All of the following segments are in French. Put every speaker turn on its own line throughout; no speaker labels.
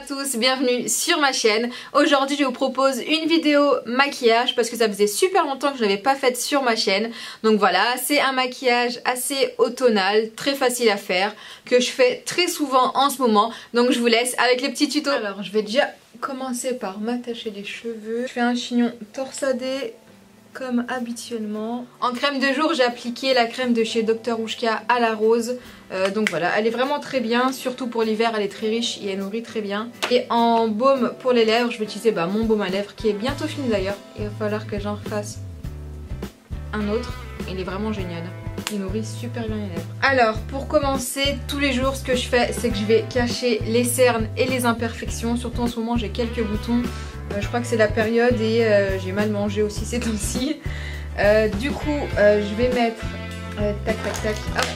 tous, bienvenue sur ma chaîne. Aujourd'hui je vous propose une vidéo maquillage parce que ça faisait super longtemps que je n'avais pas faite sur ma chaîne. Donc voilà, c'est un maquillage assez automnal, très facile à faire, que je fais très souvent en ce moment. Donc je vous laisse avec les petits tutos. Alors je vais déjà commencer par m'attacher les cheveux. Je fais un chignon torsadé comme habituellement. En crème de jour, j'ai appliqué la crème de chez Dr Roushka à la rose. Donc voilà, elle est vraiment très bien, surtout pour l'hiver, elle est très riche et elle nourrit très bien. Et en baume pour les lèvres, je vais utiliser mon baume à lèvres qui est bientôt fini d'ailleurs. Il va falloir que j'en fasse un autre. Il est vraiment génial. Il nourrit super bien les lèvres. Alors, pour commencer, tous les jours, ce que je fais, c'est que je vais cacher les cernes et les imperfections. Surtout en ce moment, j'ai quelques boutons. Je crois que c'est la période et j'ai mal mangé aussi ces temps-ci. Du coup, je vais mettre tac tac tac, hop,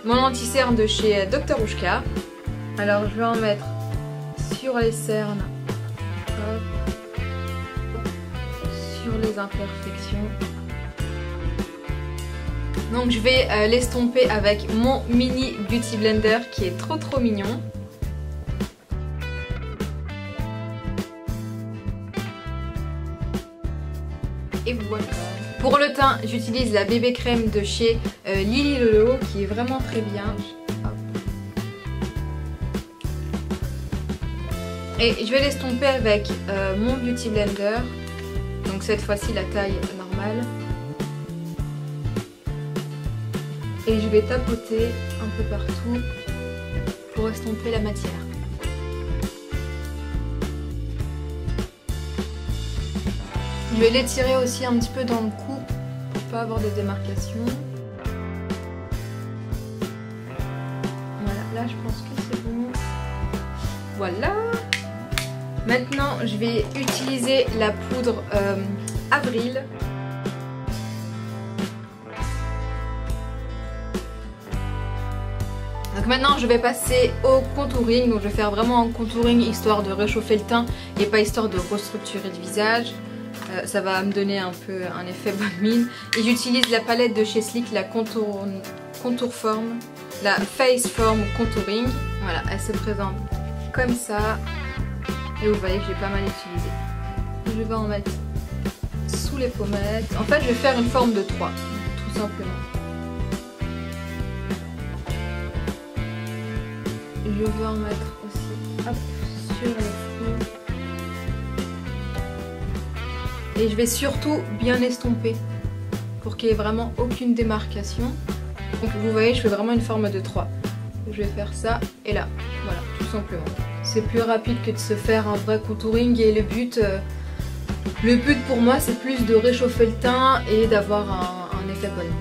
mon anti-cerne de chez Dr Roushka. Alors je vais en mettre sur les cernes, hop, sur les imperfections. Donc je vais l'estomper avec mon mini beauty blender qui est trop mignon. Et voilà. Pour le teint, j'utilise la bébé crème de chez Lily Lolo qui est vraiment très bien. Hop. Et je vais l'estomper avec mon beauty blender. Donc cette fois-ci la taille normale. Et je vais tapoter un peu partout pour estomper la matière. Je vais l'étirer aussi un petit peu dans le cou pour pas avoir de démarcation. Voilà, là je pense que c'est bon. Voilà. Maintenant je vais utiliser la poudre Avril. Donc maintenant je vais passer au contouring. Donc je vais faire vraiment un contouring histoire de réchauffer le teint et pas histoire de restructurer le visage. Ça va me donner un peu un effet bonne mine. Et j'utilise la palette de chez Sleek, la Contour Form, la Face Form Contouring. Voilà, elle se présente comme ça. Et vous voyez que j'ai pas mal utilisé. Je vais en mettre sous les pommettes. En fait, je vais faire une forme de 3, tout simplement. Je vais en mettre aussi, hop, sur les fronts. Et je vais surtout bien estomper pour qu'il n'y ait vraiment aucune démarcation. Donc vous voyez, je fais vraiment une forme de 3. Je vais faire ça et là, voilà, tout simplement. C'est plus rapide que de se faire un vrai contouring et le but pour moi c'est plus de réchauffer le teint et d'avoir un effet bonne.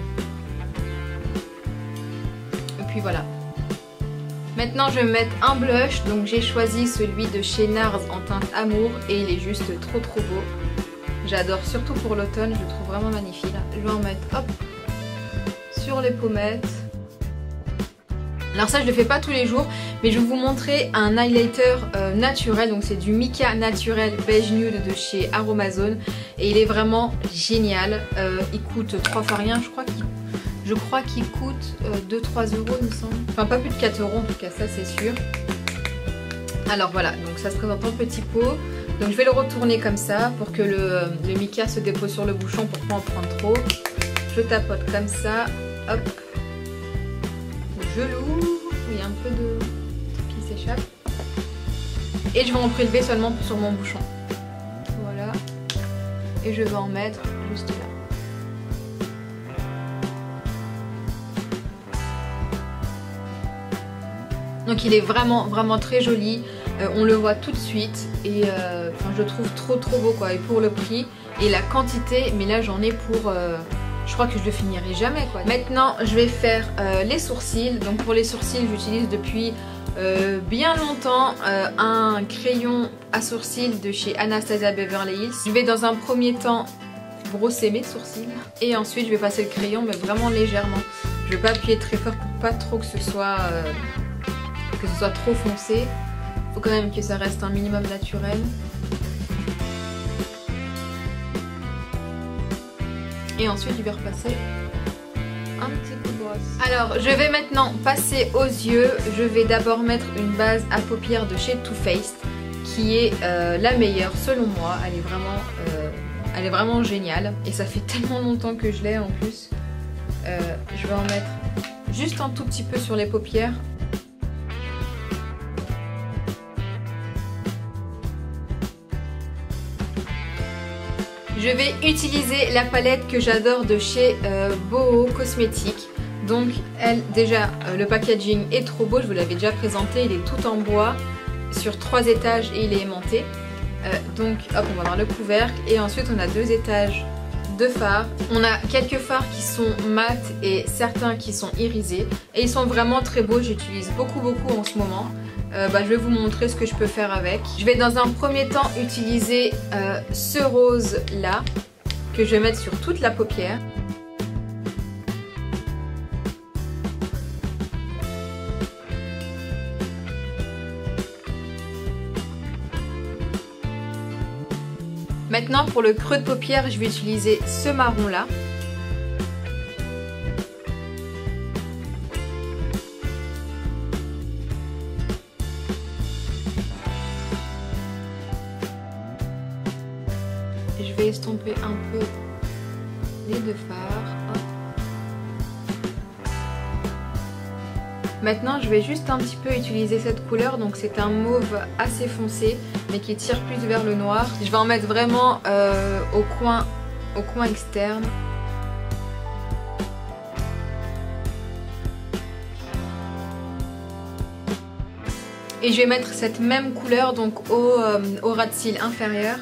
Et puis voilà. Maintenant je vais mettre un blush, donc j'ai choisi celui de chez NARS en teinte Amour et il est juste trop beau. J'adore, surtout pour l'automne, je le trouve vraiment magnifique. Je vais en mettre, hop, sur les pommettes. Alors ça je le fais pas tous les jours, mais je vais vous montrer un highlighter naturel. Donc c'est du Mica Naturel Beige Nude de chez Aromazone. Et il est vraiment génial. Il coûte 3 fois rien, je crois qu'il coûte 2-3 euros il me semble. Enfin pas plus de 4 euros en tout cas, ça c'est sûr. Alors voilà, donc ça se présente en petit pot. Donc je vais le retourner comme ça pour que le mica se dépose sur le bouchon pour pas en prendre trop. Je tapote comme ça, hop. Je l'ouvre, il y a un peu de qui s'échappe. Et je vais en prélever seulement sur mon bouchon. Voilà. Et je vais en mettre juste là. Donc il est vraiment très joli. On le voit tout de suite et je le trouve trop beau quoi. Et pour le prix et la quantité, mais là j'en ai pour je crois que je le finirai jamais quoi. Maintenant je vais faire les sourcils. Donc pour les sourcils j'utilise depuis bien longtemps un crayon à sourcils de chez Anastasia Beverly Hills. Je vais dans un premier temps brosser mes sourcils et ensuite je vais passer le crayon mais vraiment légèrement. Je vais pas appuyer très fort pour pas trop que ce soit trop foncé. Faut quand même que ça reste un minimum naturel. Et ensuite je vais repasser un petit coup de brosse. Alors je vais maintenant passer aux yeux. Je vais d'abord mettre une base à paupières de chez Too Faced qui est la meilleure selon moi. Elle est vraiment géniale et ça fait tellement longtemps que je l'ai en plus. Je vais en mettre juste un tout petit peu sur les paupières. Je vais utiliser la palette que j'adore de chez Boho Cosmétiques. Donc elle, déjà le packaging est trop beau, je vous l'avais déjà présenté, il est tout en bois sur 3 étages et il est aimanté. Donc hop, on va voir le couvercle et ensuite on a 2 étages de fards. On a quelques fards qui sont mat et certains qui sont irisés et ils sont vraiment très beaux, j'utilise beaucoup en ce moment. Je vais vous montrer ce que je peux faire avec. Je vais dans un premier temps utiliser ce rose là que je vais mettre sur toute la paupière. Maintenant pour le creux de paupière, je vais utiliser ce marron là. Je vais estomper un peu les 2 fards. Hop. Maintenant je vais juste un petit peu utiliser cette couleur, donc c'est un mauve assez foncé mais qui tire plus vers le noir. Je vais en mettre vraiment au coin externe. Et je vais mettre cette même couleur donc au ras de cils inférieur.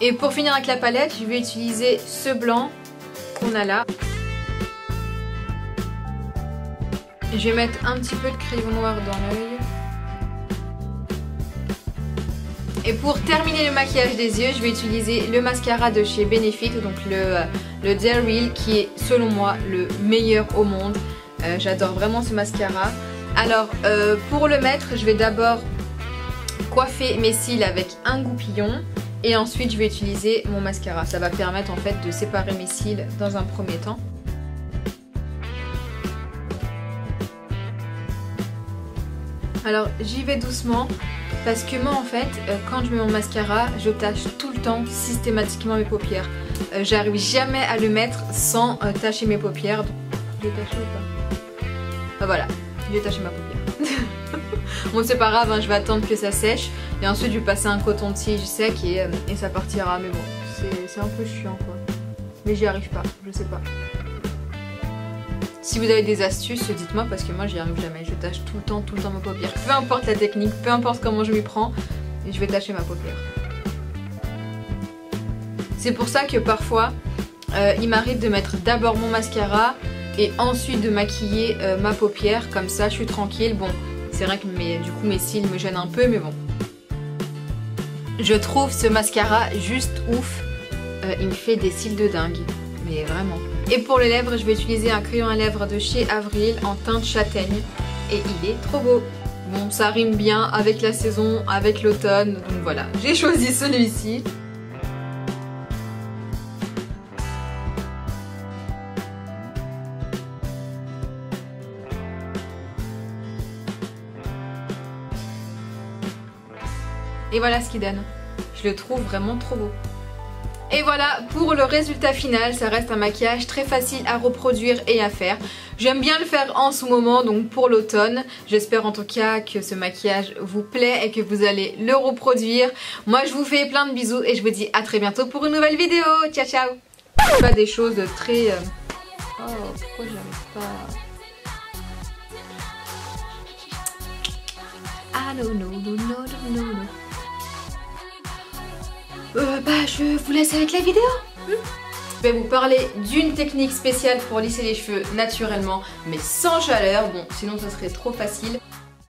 Et pour finir avec la palette, je vais utiliser ce blanc qu'on a là. Je vais mettre un petit peu de crayon noir dans l'œil. Et pour terminer le maquillage des yeux, je vais utiliser le mascara de chez Benefit, donc le Dare Real, qui est selon moi le meilleur au monde. J'adore vraiment ce mascara. Alors pour le mettre, je vais d'abord coiffer mes cils avec un goupillon. Et ensuite je vais utiliser mon mascara. Ça va permettre en fait de séparer mes cils dans un premier temps. Alors j'y vais doucement parce que moi en fait quand je mets mon mascara je tâche tout le temps systématiquement mes paupières. J'arrive jamais à le mettre sans tâcher mes paupières. Donc, je vais tâcher ou pas? Voilà, je vais tâcher ma paupière. Bon c'est pas grave, hein, je vais attendre que ça sèche et ensuite je vais passer un coton-tige sec et ça partira, mais bon c'est un peu chiant quoi. Mais j'y arrive pas, je sais pas. Si vous avez des astuces, dites-moi parce que moi j'y arrive jamais, je tâche tout le temps ma paupière. Peu importe la technique, peu importe comment je m'y prends, je vais tâcher ma paupière. C'est pour ça que parfois il m'arrive de mettre d'abord mon mascara et ensuite de maquiller ma paupière, comme ça je suis tranquille. Bon, c'est vrai que du coup mes cils me gênent un peu, mais bon. Je trouve ce mascara juste ouf, il me fait des cils de dingue, mais vraiment. Et pour les lèvres, je vais utiliser un crayon à lèvres de chez Avril en teinte châtaigne et il est trop beau. Bon, ça rime bien avec la saison, avec l'automne, donc voilà, j'ai choisi celui-ci. Et voilà ce qu'il donne. Je le trouve vraiment trop beau. Et voilà pour le résultat final, ça reste un maquillage très facile à reproduire et à faire. J'aime bien le faire en ce moment, donc pour l'automne. J'espère en tout cas que ce maquillage vous plaît et que vous allez le reproduire. Moi je vous fais plein de bisous et je vous dis à très bientôt pour une nouvelle vidéo. Ciao ciao. Pas des choses très... Oh, pourquoi j'arrive pas... Ah non, non, non, non, non, non. Je vous laisse avec la vidéo. Je vais vous parler d'une technique spéciale pour lisser les cheveux naturellement mais sans chaleur. Bon, sinon ça serait trop facile.